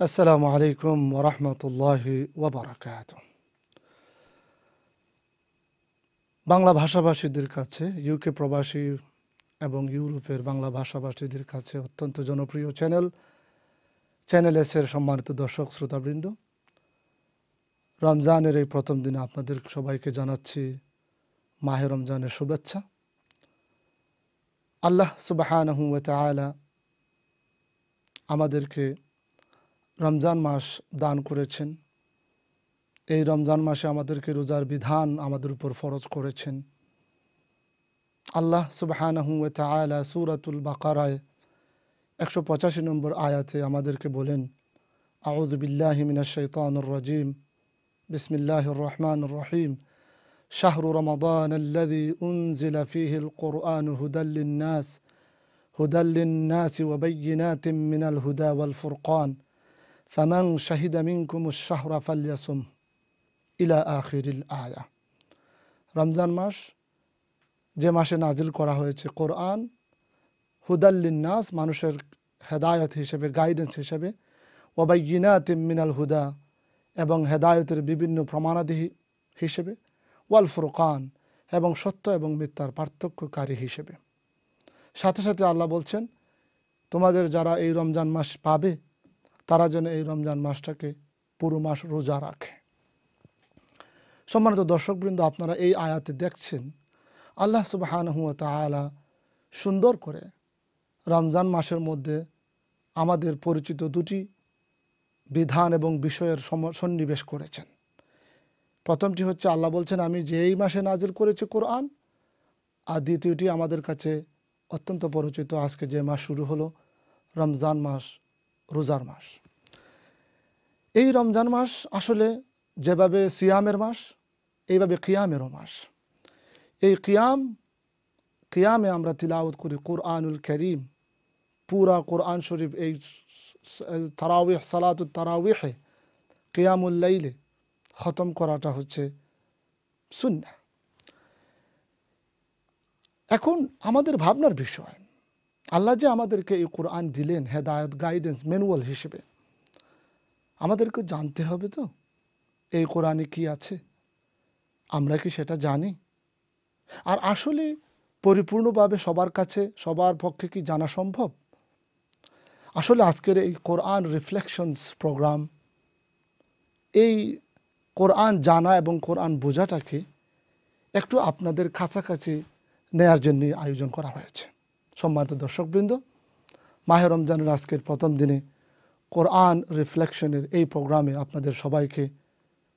আসসালামু আলাইকুম ওয়া রাহমাতুল্লাহি ওয়া বারাকাতুহু। বাংলা ভাষাভাষীদের কাছে, ইউকে প্রবাসী এবং ইউরোপের বাংলা ভাষাভাষীদের কাছে অত্যন্ত জনপ্রিয় চ্যানেল এসের সম্মানিত দর্শক শ্রোতাবৃন্দ, রমজানের এই প্রথম দিনে আপনাদের সবাইকে জানাচ্ছি মাহে রমজানের শুভেচ্ছা। আল্লাহ সুবহানাহু ওয়া তাআলা আমাদেরকে রমজান মাস দান করেছেন। এই রমজান মাসে আমাদেরকে রোজার বিধান আমাদের উপর ফরজ করেছেন। আল্লাহ সুবহানাহু ওয়া তাআলা সূরাতুল বাকারায় 185 নম্বর আয়াতে আমাদেরকে বলেন, আউযু বিল্লাহি মিনাশ শাইতানির রাজীম, বিসমিল্লাহির রহমানির রহিম, শাহরু রমাদানাল্লাযী উনজিলা ফীহিল কুরআনু হুদাল লিন-নাসি ওয়া বায়্যিনাতিন মিনাল হুদা ওয়াল ফুরকান, ফামান শাহিদা মিনকুমুশ শাহরা ফালইয়াসুম ইলা আখিরিল আয়া। রমজান মাস যে মাসে নাজিল করা হয়েছে কোরআন, হুদাল লিন-নাস, মানুষের হেদায়েত হিসেবে, গাইডেন্স হিসেবে, ওয়া বায়্যিনাতিন মিনাল হুদা, এবং হেদায়েতের বিভিন্ন প্রমাণাদি হিসেবে, ওয়াল ফুরকান, এবং সত্য এবং মিথ্যার পার্থক্যকারী হিসেবে। সাথে সাথে আল্লাহ বলছেন, তোমাদের যারা এই রমজান মাস পাবে তারা যেন এই রমজান মাসটাকে পুরো মাস রোজা রাখে। সম্মানিত দর্শকবৃন্দ, আপনারা এই আয়াতে দেখছেন আল্লাহ সুবহানাহু ওয়া তাআলা সুন্দর করে রমজান মাসের মধ্যে আমাদের পরিচিত দুটি বিধান এবং বিষয়ের সন্নিবেশ করেছেন। প্রথমটি হচ্ছে আল্লাহ বলছেন, আমি যেই মাসে নাজিল করেছি কোরআন, আর দ্বিতীয়টি আমাদের কাছে অত্যন্ত পরিচিত, আজকে যে মাস শুরু হলো, রমজান মাস, রোজার মাস। এই রমজান মাস আসলে যেভাবে সিয়ামের মাস, এইভাবে কিয়ামেরও মাস। এই কিয়ামে আমরা তিলাওয়াত করি কুরআনুল কারীম, পুরা কোরআন শরীফ। এই তারাউইহ, সালাতুত তারাউইহে, কিয়ামুল লাইলে খতম করাটা হচ্ছে সুন্নাহ। এখন আমাদের ভাবনার বিষয়, আল্লাহ যে আমাদেরকে এই কোরআন দিলেন হেদায়েত, গাইডেন্স, ম্যানুয়াল হিসেবে, আমাদেরকে জানতে হবে তো এই কোরআনে কি আছে, আমরা কি সেটা জানি? আর আসলে পরিপূর্ণভাবে সবার কাছে, সবার পক্ষে কি জানা সম্ভব? আসলে আজকের এই কোরআন রিফ্লেকশনস প্রোগ্রাম, এই কোরআন জানা এবং কোরআন বোঝাটাকে একটু আপনাদের কাছাকাছি নেয়ার জন্য আয়োজন করা হয়েছে। সম্মানিত দর্শকবৃন্দ, মাহে রমজানের আজকের প্রথম দিনে কোরআন রিফ্লেকশনের এই প্রোগ্রামে আপনাদের সবাইকে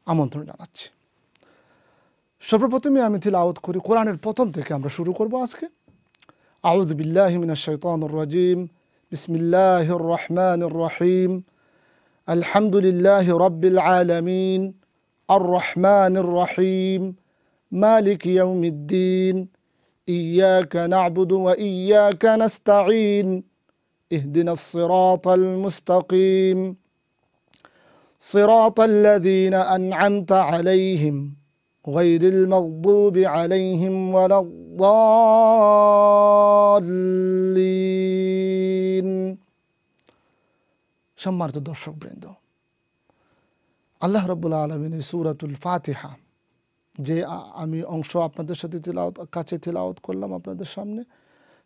আমন্ত্রণ জানাচ্ছি। সর্বপ্রথমে আমি তিলাওয়াত করি কোরআনের প্রথম থেকে আমরা শুরু করব আজকে। আউযু বিল্লাহি মিনাশ শাইতানির রাজীম, বিসমিল্লাহির রহমানির রহিম, আলহামদুলিল্লাহি রাব্বিল আলামিন, আর রহমানির রহিম, মালিকি ইয়াউমিদ্দিন, ইয়াকা না'বুদু ওয়া ইয়াকা নাস্তাঈন, ইহদিনাস সিরাতাল মুস্তাকিম, সিরাতাল লাযীনা আন'আমতা আলাইহিম গায়রিল মাগদুবি আলাইহিম ওয়ালাদ-দাল্লিন। সম্মানিত দর্শকবৃন্দ, আল্লাহ রাব্বুল আলামিন সূরাতুল ফাতিহা, যে আমি অংশ আপনাদের সাথে তিলাওয়াত করলাম আপনাদের সামনে,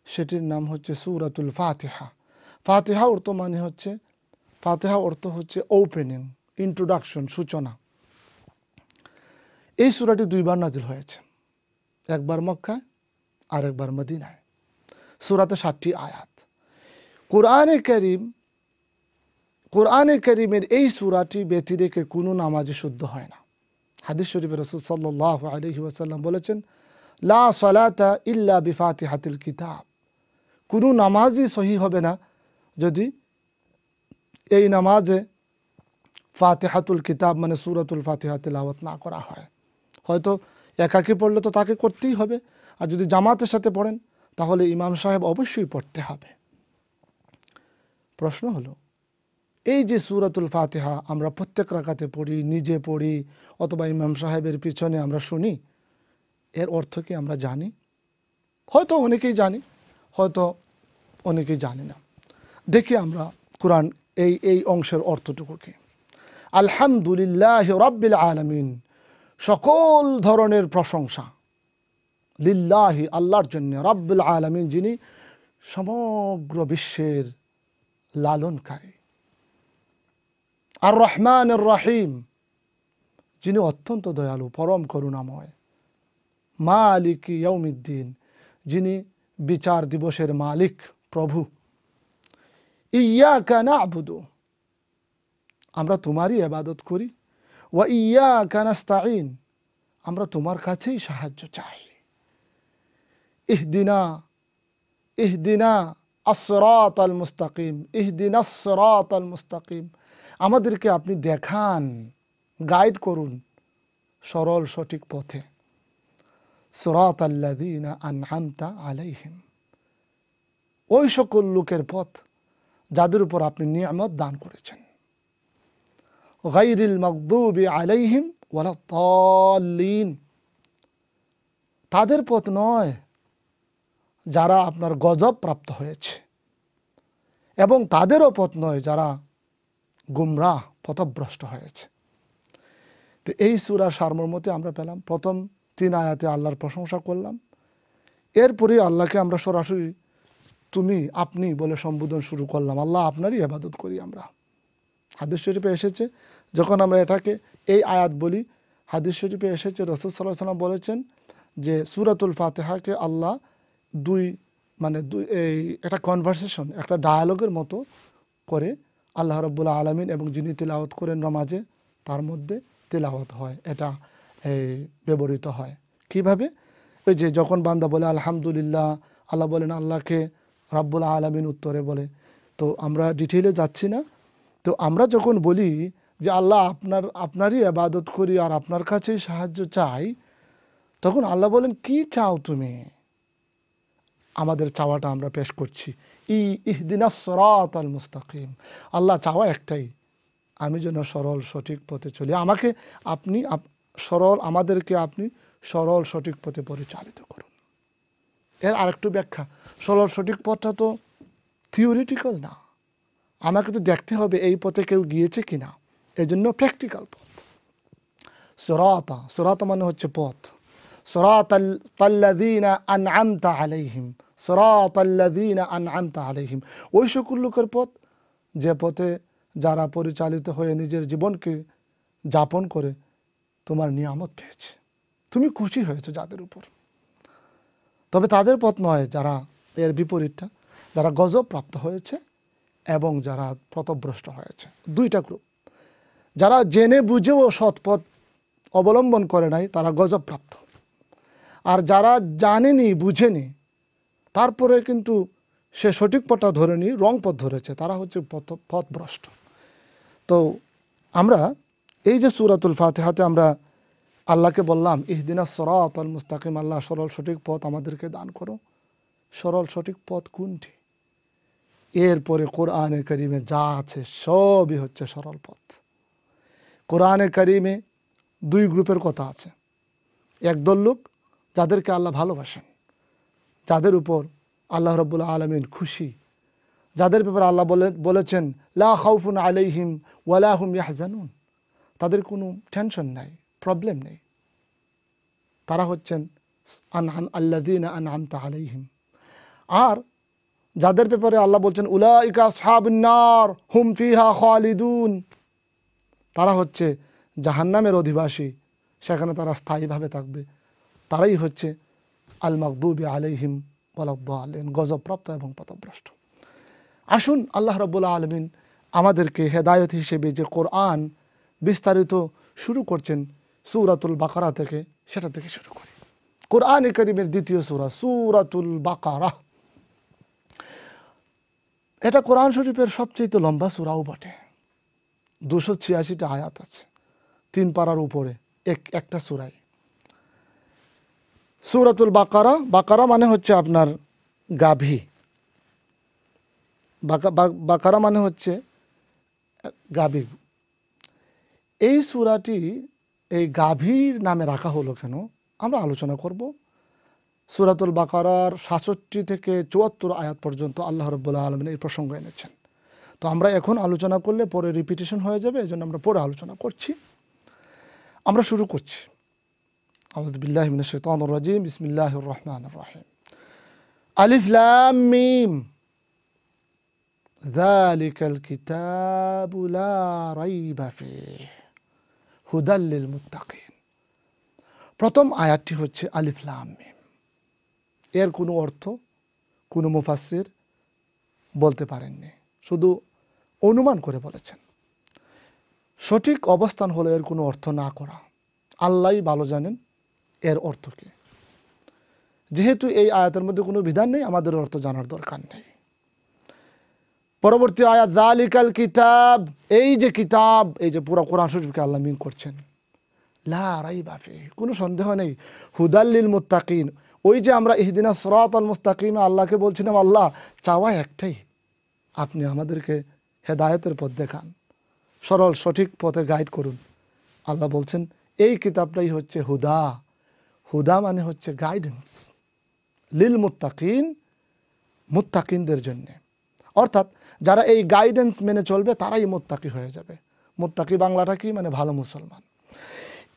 সেটির নাম হচ্ছে সূরাতুল ফাতিহা। ফাতিহা অর্থ হচ্ছে ওপেনিং, ইন্ট্রোডাকশন, সূচনা। এই সূরাটি দুইবার নাজিল হয়েছে, একবার মক্কায় আর একবার মদিনায়। সূরাতে 7টি আয়াত। কোরআনে কারীমের এই সূরাটি ব্যতি রেখে কোনো নামাজে শুদ্ধ হয় না। হাদিস শরীফে রাসূল সাল্লাল্লাহু আলাইহি ওয়াসাল্লাম বলেছেন, লা সালাতা ইল্লা বিফাতিহাতিল কিতাব। কোনো নামাজই সহি হবে না যদি এই নামাজে ফাতিহাতুল কিতাব মানে সূরাতুল ফাতিহা তিলাওয়াত না করা হয়। হয়তো একাকী পড়লে তো তাকে করতেই হবে, আর যদি জামাতের সাথে পড়েন তাহলে ইমাম সাহেব অবশ্যই পড়তে হবে। প্রশ্ন হলো, এই যে সূরাতুল ফাতিহা আমরা প্রত্যেক রাকাতে পড়ি, নিজে পড়ি, অথবা ইমাম সাহেবের পিছনে আমরা শুনি, এর অর্থ কি আমরা জানি? হয়তো অনেকেই জানি, হয়তো অনেকেই জানি না। দেখি আমরা কোরআন এই অংশের অর্থটুকু কি? আলহামদুলিল্লাহ রাব্বিল আলামিন, সকল ধরনের প্রশংসা লিল্লাহি আল্লাহর জন্য, রাব্বুল আলামিন যিনি সমগ্র বিশ্বের লালনকারী, আর রহমান আর রহিম যিনি অত্যন্ত দয়ালু পরম করুণাময়, মালিক ইয়াউমিদ্দিন যিনি বিচার দিবসের মালিক প্রভু, ইয়াকা না'বুদু আমরা তোমারই ইবাদত করি, ওয়া ইয়াকা নাস্তাঈন আমরা তোমার কাছেই সাহায্য চাই, ইহদিনা ইহদিনা আস-সিরাতাল মুস্তাকিম, ইহদিনাস সিরাতাল মুস্তাকিম আমাদেরকে আপনি দেখান, গাইড করুন সরল সঠিক পথে, সিরাতাল্লাযীনা আন'আমতা আলাইহিম ওই সকল লোকের পথ যাদের উপর আপনি নিয়ামত দান করেছেন, গায়রিল মাগদুবি আলাইহিম ওয়ালাদ-দাল্লিন তাদের পথ নয় যারা আপনার গজব প্রাপ্ত হয়েছে, এবং তাদেরও পথ নয় যারা গুমরাহ পথভ্রষ্ট হয়েছে। তো এই সূরার সারমর্মতে আমরা পেলাম প্রথম 3 আয়াতে আল্লাহর প্রশংসা করলাম, এরপরে আল্লাহকে আমরা সরাসরি তুমি আপনি বলে সম্বোধন শুরু করলাম, আল্লাহ আপনারই ইবাদত করি আমরা। হাদিস শরীফে এসেছে, যখন আমরা এটাকে এই আয়াত বলি, হাদিস শরীফে এসেছে রাসূল সাল্লাল্লাহু আলাইহি ওয়াসাল্লাম বলেছেন যে সূরাতুল ফাতিহাকে আল্লাহ একটা কনভারসেশন, একটা ডায়ালগের মতো করে আল্লাহ রাব্বুল আলামিন এবং যিনি তিলাওয়াত করেন নামাজে তার মধ্যে তিলাওয়াত হয়, এটা ব্যবহৃত হয়। কিভাবে? ওই যে যখন বান্দা বলে আলহামদুলিল্লাহ, আল্লাহ বলেন আল্লাহকে রাব্বুল আলামিন উত্তরে বলে। তো আমরা ডিটেইলে যাচ্ছি না। তো আমরা যখন বলি যে আল্লাহ আপনারই ইবাদত করি আর আপনার কাছেই সাহায্য চাই, তখন আল্লাহ বলেন কি চাও তুমি? আমাদের চাওয়াটা আমরা পেশ করছি, ইহদিনাস সিরাতাল মুস্তাকিম আল্লাহ চাওয়া একটাই, আমি যেন সরল সঠিক পথে চলি, আমাদেরকে আপনি সরল সঠিক পথে পরিচালিত করুন। এর আরেকটু ব্যাখ্যা, সরল সঠিক পথটা তো থিওরিটিক্যাল না, আমাকে তো দেখতে হবে এই পথে কেউ গিয়েছে কিনা, এজন্য প্র্যাকটিক্যাল পথ। সিরাতা মানে হচ্ছে পথ, সিরাতাল্লাযীনা আন'আমতা আলাইহিম, সিরাতাল্লাযীনা আন'আমতা আলাইহিম ওই সকল লোকের পথ যে পথে যারা পরিচালিত হয়ে নিজের জীবনকে যাপন করে তোমার নিয়ামত পেয়েছে, তুমি খুশি হয়েছে যাদের উপর। তবে তাদের পথ নয় যারা, এর বিপরীতটা, যারা গজব প্রাপ্ত হয়েছে এবং যারা পথভ্রষ্ট হয়েছে। 2টা গ্রুপ, যারা জেনে বুঝেও সৎ পথ অবলম্বন করে নাই তারা গজব প্রাপ্ত, আর যারা জানেনি বুঝেনি তারপরে কিন্তু সে সঠিক পথটা ধরেনি, রং পথ ধরেছে, তারা হচ্ছে পথভ্রষ্ট। তো আমরা এই যে সূরাতুল ফাতিহাতে আমরা আল্লাহকে বললাম ইহদিনাস সিরাতাল মুস্তাকিম, আল্লাহ সরল সঠিক পথ আমাদেরকে দান করো, সরল সঠিক পথ কোনটি? এরপরে কোরআনে কারিমে যা আছে সবই হচ্ছে সরল পথ। কোরআনে কারিমে 2 গ্রুপের কথা আছে, একদল লোক যাদেরকে আল্লাহ ভালোবাসেন, যাদের উপর আল্লাহ রাব্বুল আলামিন খুশি, যাদের ব্যাপারে আল্লাহ বলেছেন লা খাউফুন আলাইহিম ওয়ালা হুম ইয়াহজানুন, তাদের কোনো টেনশন নাই, প্রবলেম নেই, তারা হচ্ছেন আল্লাযীনা আন'আমতা আলাইহিম। আর যাদের ব্যাপারে আল্লাহ বলছেন উলাইকা আসহাবুন নার হুম ফিহা খালিদুন, তারা হচ্ছে জাহান্নামের অধিবাসী, সেখানে তারা স্থায়ীভাবে থাকবে, তারাই হচ্ছে আল মাগদুবি আলাইহিম ওয়ালাদ-দাল্লিন, গজবপ্রাপ্ত এবং পথভ্রষ্ট। আসুন আল্লাহ রাব্বুল আলামিন আমাদেরকে হেদায়েত হিসেবে যে কোরআন বিস্তারিত শুরু করছেন সূরাতুল বাকারা থেকে, সেটা থেকে শুরু করি। কোরআনে কারীমের 2য় সূরা সূরাতুল বাকারা, এটা কোরআন শরীফের সবচেয়ে লম্বা সূরাও বটে। 286টা আয়াত আছে, 3 পারার উপরে একটা সূরায়। সূরাতুল বাকারা, বাকারা মানে হচ্ছে আপনার গাভী, বাকারা মানে হচ্ছে গাভী। এই সূরাটি এই গাভীর নামে রাখা হলো কেন আমরা আলোচনা করব। সূরাতুল বাকারার 67 থেকে 74 আয়াত পর্যন্ত আল্লাহ রাব্বুল আলামিন এই প্রসঙ্গ এনেছেন। তো আমরা এখন আলোচনা করলে পরে রিপিটেশন হয়ে যাবে, এজন্য আমরা পরে আলোচনা করছি। আমরা শুরু করছি। আউযু বিল্লাহি মিনাশ শাইতানির রাজিম, বিসমিল্লাহির রহমানির রহিম। আলিফ লাম মিম, যালিকাল কিতাবু লা রাইবা ফীহি হুদাল লিল মুত্তাকিন। প্রথম আয়াতটি হচ্ছে আলিফ লাম মিম। এর কোনো অর্থ কোনো মুফাসসির বলতে পারেননি, শুধু অনুমান করে বলেছেন। সঠিক অবস্থান হলো এর কোনো অর্থ না করা। আল্লাহই ভালো জানেন এর অর্থ কী। যেহেতু এই আয়াতের মধ্যে কোনো বিধান নেই, আমাদের অর্থ জানার দরকার নেই। পরবর্তী আয়াত যালিকাল কিতাব, এই যে কিতাব, এই যে পুরো কোরআন শরীফকে আল্লাহ মিন করছেন, লা রাইবা ফীহি, কোনো সন্দেহ নেই, হুদাল লিল মুত্তাকিন। ওই যে আমরা ইহদিনাস সিরাতাল মুস্তাকিম আল্লাহকে বলছিলাম, আল্লাহ চাওয়া একটাই, আপনি আমাদেরকে হেদায়েতের পথ দেখান, সরল সঠিক পথে গাইড করুন। আল্লাহ বলছেন এই কিতাবটাই হচ্ছে হুদা। হুদা মানে হচ্ছে গাইডেন্স, লিল মুত্তাকিন, মুত্তাকিনদের জন্যে। অর্থাৎ যারা এই গাইডেন্স মেনে চলবে তারাই মুত্তাকি হয়ে যাবে। মুত্তাকি বাংলাটা কি, মানে ভালো মুসলমান।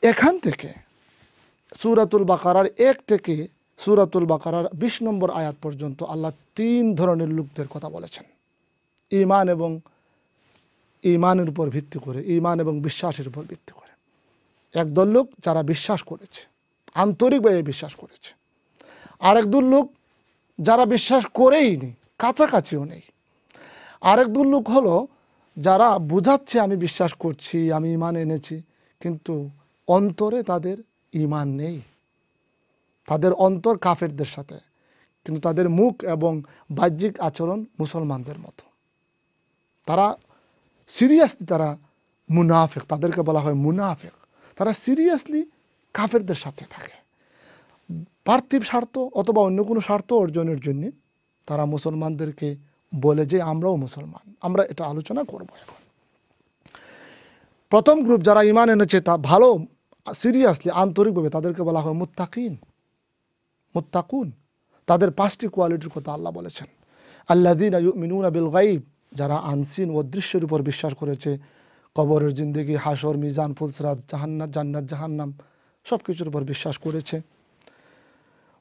এখান থেকে সূরাতুল বাকারার 1 থেকে সূরাতুল বাকারার 20 নম্বর আয়াত পর্যন্ত আল্লাহ 3 ধরনের লোকদের কথা বলেছেন। ঈমান এবং ঈমানের উপর ভিত্তি করে, ঈমান এবং বিশ্বাসের উপর ভিত্তি করে। একদল লোক যারা বিশ্বাস করেছে, আন্তরিকভাবে বিশ্বাস করেছে। আরেক দল লোক যারা বিশ্বাস করেই নি, কাছাকাছিও নেই। আরেক দল লোক হলো যারা বুঝাচ্ছে আমি বিশ্বাস করছি, আমি ঈমান এনেছি, কিন্তু অন্তরে তাদের ঈমান নেই। তাদের অন্তর কাফেরদের সাথে, কিন্তু তাদের মুখ এবং বাহ্যিক আচরণ মুসলমানদের মতো। তারা সিরিয়াসলি, তারা মুনাফিক, তাদেরকে বলা হয় মুনাফিক। তারা সিরিয়াসলি কাফেরদের সাথে থাকে। পার্থিব স্বার্থ অথবা অন্য কোনো স্বার্থ অর্জনের জন্য তারা মুসলমানদেরকে বলে যে আমরাও মুসলমান। আমরা এটা আলোচনা করব এখন। প্রথম গ্রুপ যারা ঈমান এনেছে, তা ভালো সিরিয়াসলি আন্তরিকভাবে, তাদেরকে বলা হয় মুত্তাকিন, মুত্তাকুন। তাদের 5টি কোয়ালিটির কথা আল্লাহ বলেছেন। আল্লাযীনা ইউমিনুনা বিল গায়ব, যারা আনসিন ও দৃশ্যের উপর বিশ্বাস করেছে। কবরের জিন্দেগি, হাসর, মিজান, ফুলসিরাত, জান্নাত জাহান্নাম সব কিছুর উপর বিশ্বাস করেছে।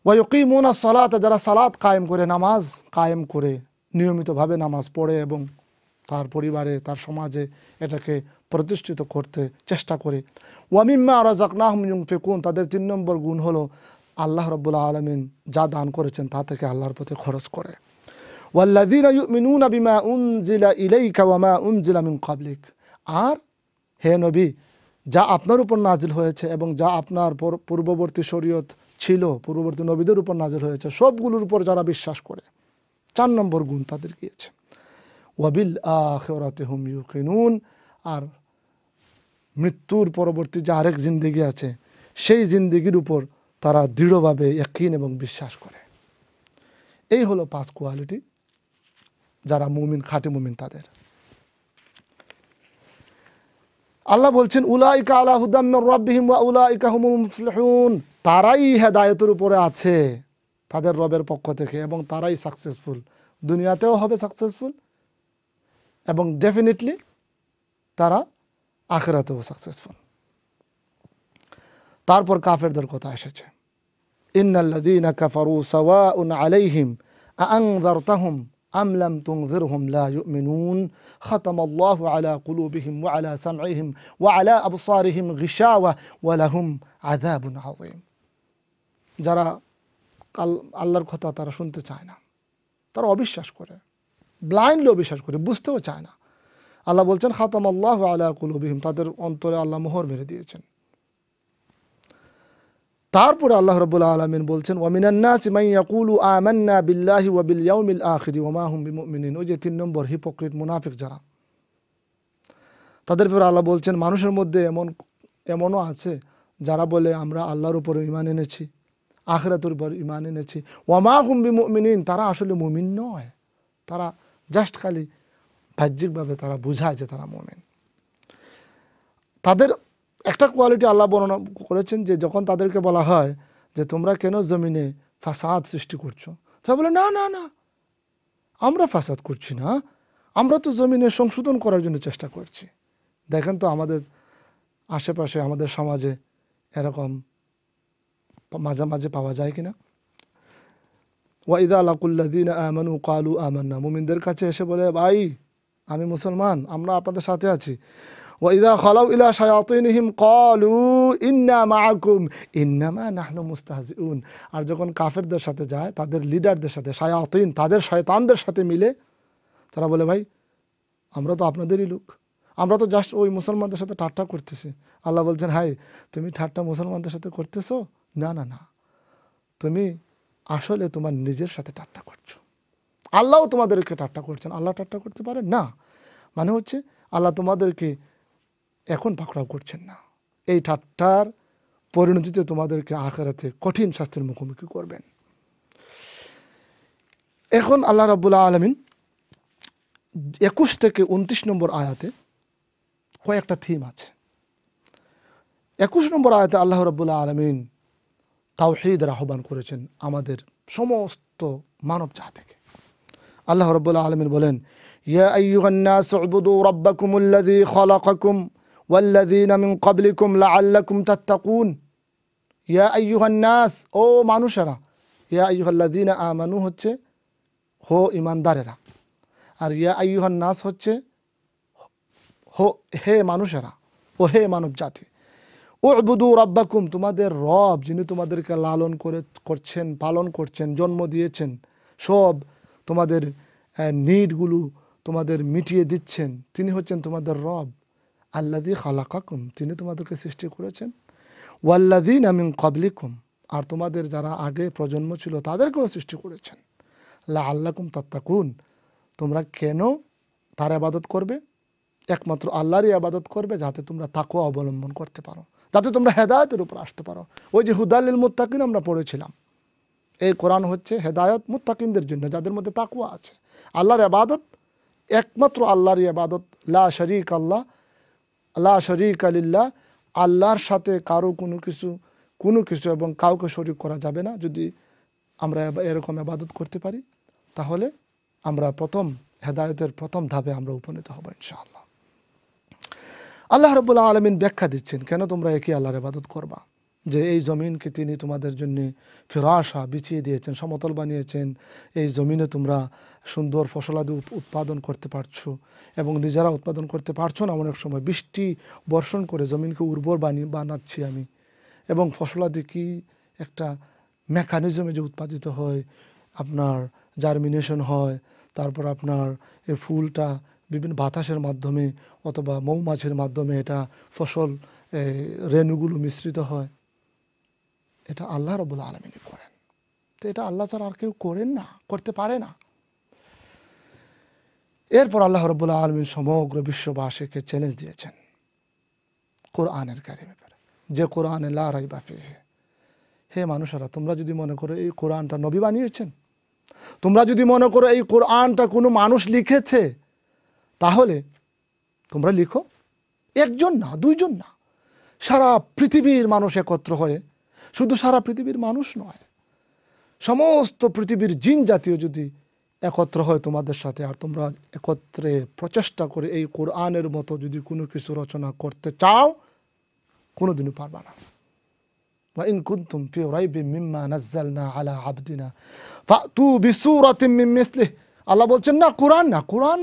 ওয়া ইউকিমুনাস সালাত, যারা সালাত কায়েম করে, নামাজ কায়েম করে, নিয়মিতভাবে নামাজ পড়ে এবং তার পরিবারে, তার সমাজে এটাকে প্রতিষ্ঠিত করতে চেষ্টা করে। ওয়া মিম্মা রাযাকনাহুম ইউনফিকুন, তাদের 3 নম্বর গুণ হলো আল্লাহ রাব্বুল আলামিন যা দান করেছেন তা থেকে আল্লাহর পথে খরচ করে। ওয়াল্লাযীনা ইউমিনুনা বিমা উনজিলা ইলাইকা ওয়া মা উনজিলা মিন ক্বাবলিক, আর হে নবী, যা আপনার উপর নাজিল হয়েছে এবং যা আপনার পূর্ববর্তী শরীয়ত ছিল, পূর্ববর্তী নবীদের উপর নাজিল হয়েছে, সবগুলোর উপর যারা বিশ্বাস করে। 4 নম্বর গুণ তাদের গিয়েছে। ওয়াবিল আখিরাতি হুম ইউকিনুন, আর মৃত্যুর পরবর্তী যে আরেক জিন্দেগি আছে, সেই জিন্দেগির উপর তারা দৃঢ়ভাবে ইয়াকিন এবং বিশ্বাস করে। এই হলো 5 কোয়ালিটি যারা মুমিন, খাঁটি মুমিন তাদের। আল্লাহ বলছেন উলাইকা আলা হুদাম মির রাব্বিহিম ওয়া উলাইকা হুমুল মুফলিহুন, তারাই হেদায়েতের উপরে আছে তাদের রবের পক্ষ থেকে, এবং তারাই সাকসেসফুল, দুনিয়াতেও হবে সাকসেসফুল এবং ডেফিনেটলি তারা আখিরাতেও সাকসেসফুল। তারপর কাফেরদের কথা এসেছে, ইন্নাল্লাযীনা কাফারু সাওয়াউন আলাইহিম আআনযারতাহুম আম লাম তুনযিরহুম লা ইউমিনুন খাতামাল্লাহু আলা কুলুবিহিম ওয়া আলা সামঈহিম ওয়া আলা আবসারিহিম গিশাওয়া ওয়া লাহুম আযাবুন আযীম। যারা আল্লাহর কথা তারা শুনতে চায় না, তারা অবিশ্বাস করে, ব্লাইন্ডলি অবিশ্বাস করে, বুঝতেও চায় না। আল্লাহ বলছেন খাতামাল্লাহু আলা কুলুবিহিম, তাদের অন্তরে আল্লাহ মোহর মেরে দিয়েছেন। তারপরে আল্লাহ রাব্বুল আলামিন বলছেন ওয়া মিনান নাসি মান ইয়াকুলু আমান্না বিল্লাহি ওয়া বিল ইয়াউমিল আখির ওয়া মা হুম বিমুমিনিন। ওই যে 3 নম্বর হিপোক্রিট, মুনাফিক যারা, তাদের ব্যাপারে আল্লাহ বলছেন মানুষের মধ্যে এমনও আছে যারা বলে আমরা আল্লাহর উপর ঈমান এনেছি, আখিরাতের উপর ঈমান এনেছি, ওয়া মা হুম বিমুমিনিন, তারা আসলে মুমিন নয়, তারা জাস্ট খালি বাহ্যিকভাবে তারা বুঝায় যে তারা মুমিন। তাদের একটা কোয়ালিটি আল্লাহ বর্ণনা করেছেন যে যখন তাদেরকে বলা হয় যে তোমরা কেন জমিনে ফাসাদ সৃষ্টি করছো, তারা বলে না না না, আমরা ফাসাদ করছি না, আমরা তো জমিনে সংশোধন করার জন্য চেষ্টা করছি। দেখেন তো আমাদের আশেপাশে, আমাদের সমাজে এরকম মাঝে মাঝে পাওয়া যায় কিনা। ওয়াইদা লাকুল্লাযীনা আমানু ক্বালু আমান্না, মুমিনদের কাছে এসে বলে, ভাই আমি মুসলমান, আমরা আপনাদের সাথে আছি। ওয়াইদা খালাউ ইলা শায়াতিনহিম ক্বালু ইন্না মাআকুম ইন্নামা নাহনু মুস্তাহজিউন। আর যখন কাফেরদের সাথে যায়, তাদের লিডারদের সাথে, শায়াতিন তাদের শয়তানদের সাথে মিলে তারা বলে, ভাই আমরা তো আপনাদেরই লোক, আমরা তো জাস্ট ওই মুসলমানদের সাথে ঠাট্টা করতেছি। আল্লাহ বলছেন, হাই তুমি ঠাট্টা মুসলমানদের সাথে করতেছো? না না না, তুমি আসলে তোমার নিজের সাথে ঠাট্টা করছো। আল্লাহও তোমাদেরকে ঠাট্টা করছেন। আল্লাহ ঠাট্টা করতে পারেন না, মানে হচ্ছে আল্লাহ তোমাদেরকে এখন পাকড়াও করছেন না। এই ঠাট্টার পরিণতিতে তোমাদেরকে আখিরাতে কঠিন শাস্তির মুখোমুখি করবেন। এখন আল্লাহ রাব্বুল আলামিন 21 থেকে 29 নম্বর আয়াতে কয়েকটা থিম আছে। 21 নম্বর আয়াতে আল্লাহ রাব্বুল আলামিন তাওহীদের আহ্বান করেছেন আমাদের সমস্ত মানব জাতিকে। আল্লাহ রাব্বুল আলামিন বলেন, ইয়া আইয়ুহান নাস উবুদু রাব্বাকুমুল্লাযী খালাকাকুম ওয়াল্লাযীনা মিন ক্বাবলিকুম লাআল্লাকুম তাত্তাকুন। ইয়া আইয়ুহান নাস, ও মানুষেরা। ইয়া আইয়ুহাল্লাযীনা আমানু হচ্ছে হো ঈমানদারেরা, আর ইয়া আইয়ুহান নাস হচ্ছে হো হে মানুষেরা, ও হে মানব জাতি। উবুদু রাব্বাকুম, তোমাদের রব যিনি তোমাদেরকে লালন করছেন, পালন করছেন, জন্ম দিয়েছেন, সব তোমাদের নিডগুলো তোমাদের মিটিয়ে দিচ্ছেন, তিনি হচ্ছেন তোমাদের রব। আল্লাযী খালাকাকুম, তিনি তোমাদেরকে সৃষ্টি করেছেন। ওয়াল্লাযীনা মিন ক্বাবলিকুম, আর তোমাদের যারা আগে প্রজন্ম ছিল তাদেরকেও সৃষ্টি করেছেন। লাআল্লাকুম তাত্তাকুন, তোমরা কেন তার ইবাদত করবে? একমাত্র আল্লাহরই ইবাদত করবে, যাতে তোমরা তাকওয়া অবলম্বন করতে পারো, যাতে তোমরা হেদায়েতের উপর আসতে পারো। ওই যে হুদাল লিল মুত্তাকিন আমরা পড়েছিলাম, এই কোরআন হচ্ছে হেদায়েত মুত্তাকিনদের জন্য, যাদের মধ্যে তাকওয়া আছে। আল্লাহর ইবাদত একমাত্র আল্লাহর ইবাদত, লা শারীকা আল্লাহ, লা শারীকা লিল্লাহ, আল্লাহর সাথে কারো কোনো কিছু এবং কাউকে শরীক করা যাবে না। যদি আমরা এরকম ইবাদত করতে পারি, তাহলে আমরা হেদায়েতের প্রথম ধাপে আমরা উপনীত হব ইনশাআল্লাহ। আল্লাহ রাব্বুল আলামিন ব্যাখ্যা দিচ্ছেন কেন তোমরা একই আল্লাহর ইবাদত করবা। যে এই জমিনকে তিনি তোমাদের জন্য ফিরাশা বিছিয়ে দিয়েছেন, সমতল বানিয়েছেন। এই জমিনে তোমরা সুন্দর ফসলাদি উৎপাদন করতে পারছো, এবং নিজেরা উৎপাদন করতে পারছো না। অনেক সময় বৃষ্টি বর্ষণ করে জমিনকে উর্বর বানাচ্ছি আমি, এবং ফসলাদি কি একটা মেকানিজমে যে উৎপাদিত হয়, আপনার জার্মিনেশন হয়, তারপর আপনার এই ফুলটা বিভিন্ন বাতাসের মাধ্যমে অথবা মৌমাছির মাধ্যমে এটা ফসল রেণুগুলো মিশ্রিত হয়। এটা আল্লাহ রাব্বুল আলামিন করেন। তো এটা আল্লাহ ছাড়া আর কেউ করেন না, করতে পারে না। এরপর আল্লাহ রাব্বুল আলামিন সমগ্র বিশ্ববাসীকে চ্যালেঞ্জ দিয়েছেন কোরআনের ব্যাপারে, যে কোরআনে লা রাইবা ফীহি। হে মানুষেরা, তোমরা যদি মনে করো এই কোরআনটা নবী বানিয়েছেন, তোমরা যদি মনে করো এই কোরআনটা কোনো মানুষ লিখেছে, তাহলে তোমরা লিখো। একজন না, দুইজন না, সারা পৃথিবীর মানুষ একত্র হয়ে, শুধু সারা পৃথিবীর মানুষ নয়, সমস্ত পৃথিবীর জিন জাতীয় যদি একত্র হয় তোমাদের সাথে, আর তোমরা একত্রে প্রচেষ্টা করে এই কোরআনের মতো যদি কোনো কিছু রচনা করতে চাও, কোনোদিনও পারবা না। وإن كنتم في ريب مما نزلنا على عبدنا فأتوا بسورة من مثله। আল্লাহ বলছেন না কোরআন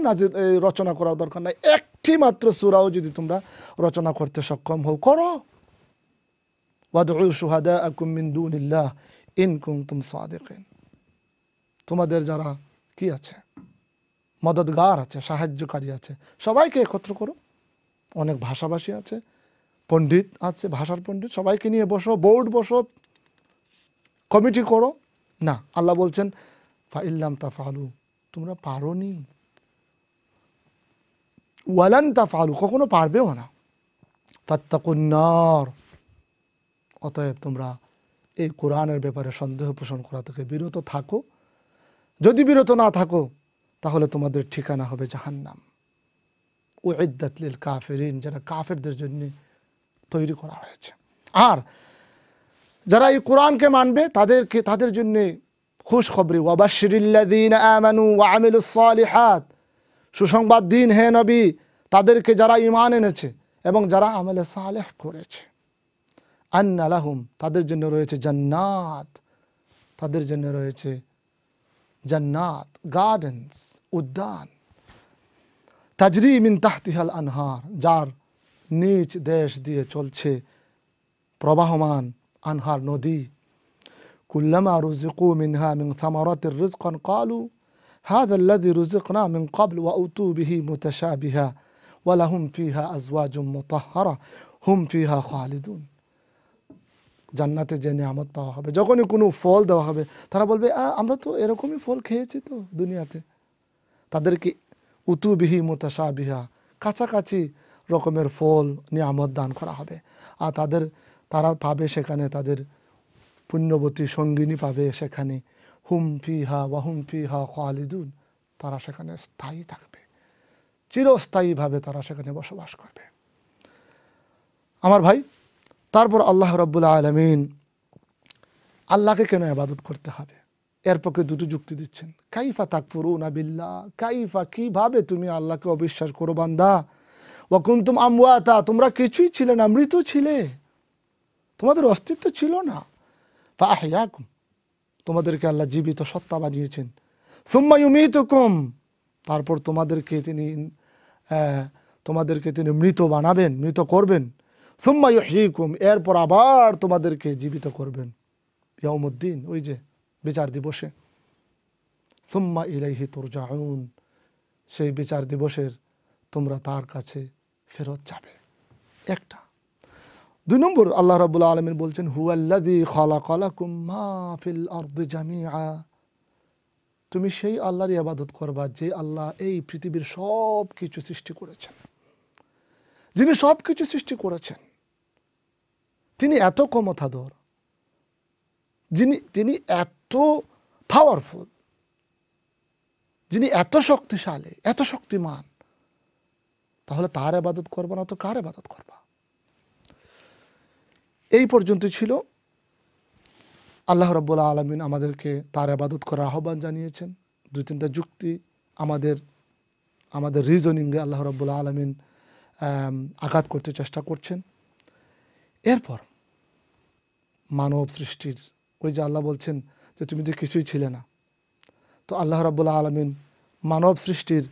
রচনা করার দরকার নাই, একটি মাত্র সূরাও যদি তোমরা রচনা করতে সক্ষম হও, করো। ওয়াদউ শুহাদাআকুম মিন দুনিল্লাহ ইন কুনতুম সাদিকিন, তোমাদের যারা কি আছে, মদদগার আছে, সাহায্যকারী আছে, সবাইকে একত্র করো। অনেক ভাষাভাষী আছে, পণ্ডিত আছে, ভাষার পণ্ডিত, সবাইকে নিয়ে বসো, বোর্ড বসো, কমিটি করো। না, আল্লাহ বলছেন ফাইল্লাম তাফআলু, তোমরা পারোনি, ওয়ালান তাফআলু, কখনো পারবেও না, ফাত্তাকুন নার, অতএব তোমরা এই কোরআনের ব্যাপারে সন্দেহ পোষণ করা থেকে বিরত থাকো। যদি বিরত না থাকো, তাহলে তোমাদের ঠিকানা হবে জাহান্নাম। উইদ্দাত লিল কাফিরিন, যারা কাফেরদের জন্য তৈরি করা হয়েছে। আর যারা এই কোরআনকে মানবে তাদের জন্য খুশখবরি, ওয়াবাশশিরিল্লাযীনা আমানু ওয়া আমিলুস সালিহাত, সুসংবাদ দিন হে নবী তাদেরকে যারা ঈমান এনেছে এবং যারা আমলে সালেহ করেছে। আন্না লাহুম, তাদের জন্য রয়েছে জান্নাত, তাদের জন্য রয়েছে জান্নাত, গার্ডেন্স, উদ্যান, তাজরি মিন তাহতিহাল আনহার, যার নিচ দেশ দিয়ে চলছে প্রবাহমান আনহার, নদী। কুল্লামা রুজিকু মিনহা মিন সামারাতির রিজকান ক্বালু হাযা আল্লাযী রুজিকনা মিন ক্বাবল ওয়া উতু বিহি মুতাশাবিহা ওয়া লাহুম ফিহা আজওয়াজুম মুতাহহারা হুম ফিহা খালিদুন। জান্নাতে যে নিয়ামত পাওয়া হবে, যখনই কোনো ফল দেওয়া হবে তারা বলবে আমরা তো এরকমই ফল খেয়েছি তো দুনিয়াতে। তাদেরকে উতু বিহি মুতাশাবিহা, কাছাকাছি রকমের ফল নিয়ামত দান করা হবে। আর তারা পাবে সেখানে তাদের পুণ্যবতী সঙ্গিনী পাবে সেখানে। হুম ফিহা ওয়া হুম ফিহা খালিদুন, তারা সেখানে স্থায়ী থাকবে, চিরস্থায়ীভাবে তারা সেখানে বসবাস করবে। আমার ভাই, তারপর আল্লাহ রাব্বুল আলামিন আল্লাহকে কেন ইবাদত করতে হবে এর পক্ষে দুটো যুক্তি দিচ্ছেন। কাইফা তাকফুরুনা বিল্লাহ, কাইফা, কিভাবে তুমি আল্লাহকে অবিশ্বাস করো বান্দা। ওয়া কুনতুম আমওয়াতা, তোমরা কিছুই ছিলে না, মৃত ছিলে, তোমাদের অস্তিত্ব ছিল না। ফাআহইয়াকুম, তোমাদেরকে আল্লাহ জীবিত সত্তা বানিয়েছেন। সুম্মা ইউমীতুকুম, তারপর তোমাদেরকে তিনি মৃত বানাবেন, মৃত করবেন। সুম্মা ইউহয়িকুম, এরপর আবার তোমাদেরকে জীবিত করবেন ইয়াউমুদ্দিন, ওই যে বিচার দিবসে। সুম্মা ইলাইহি তুরজাউন, সেই বিচার দিবসের তোমরা তার কাছে ফেরত যাবে। একটা। 2 নম্বর, আল্লাহ রাব্বুল আলামিন বলছেন হুয়াল্লাযী খালাকালাকুম মা ফিল আরদি জামিআ, তুমি সেই আল্লাহর ইবাদত করবা যে আল্লাহ এই পৃথিবীর সব কিছু সৃষ্টি করেছেন, যিনি সব কিছু সৃষ্টি করেছেন। তিনি এত ক্ষমতাধর, তিনি এত পাওয়ারফুল, যিনি এত শক্তিশালী, এত শক্তিমান, তাহলে তার ইবাদত করবা না তো কার ইবাদত করবা? এই পর্যন্ত ছিল। আল্লাহ রাব্বুল আলামিন আমাদেরকে তার ইবাদত করার আহ্বান জানিয়েছেন। 2-3টা যুক্তি আমাদের রিজনিংয়ে আল্লাহ রাব্বুল আলামিন আঘাত করতে চেষ্টা করছেন। এরপর মানব সৃষ্টির, ওই যে আল্লাহ বলছেন যে তুমি তো কিছুই ছিলে না, তো আল্লাহ রাব্বুল আলামিন মানব সৃষ্টির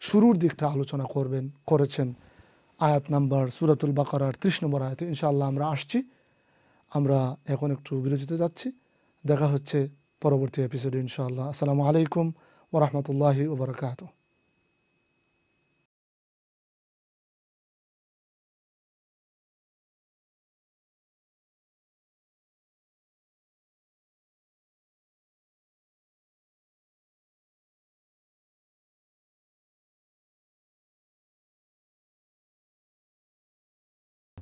শুরুর দিকটা আলোচনা করেছেন আয়াত নাম্বার সূরাতুল বাকারার 30 নম্বর আয়াতে। ইনশাআল্লাহ আমরা আসছি, আমরা এখন একটু বিরতিতে যাচ্ছি। দেখা হচ্ছে পরবর্তী এপিসোডে ইনশাআল্লাহ। আসসালামু আলাইকুম ওয়া রাহমাতুল্লাহি ওয়া বারাকাতুহু।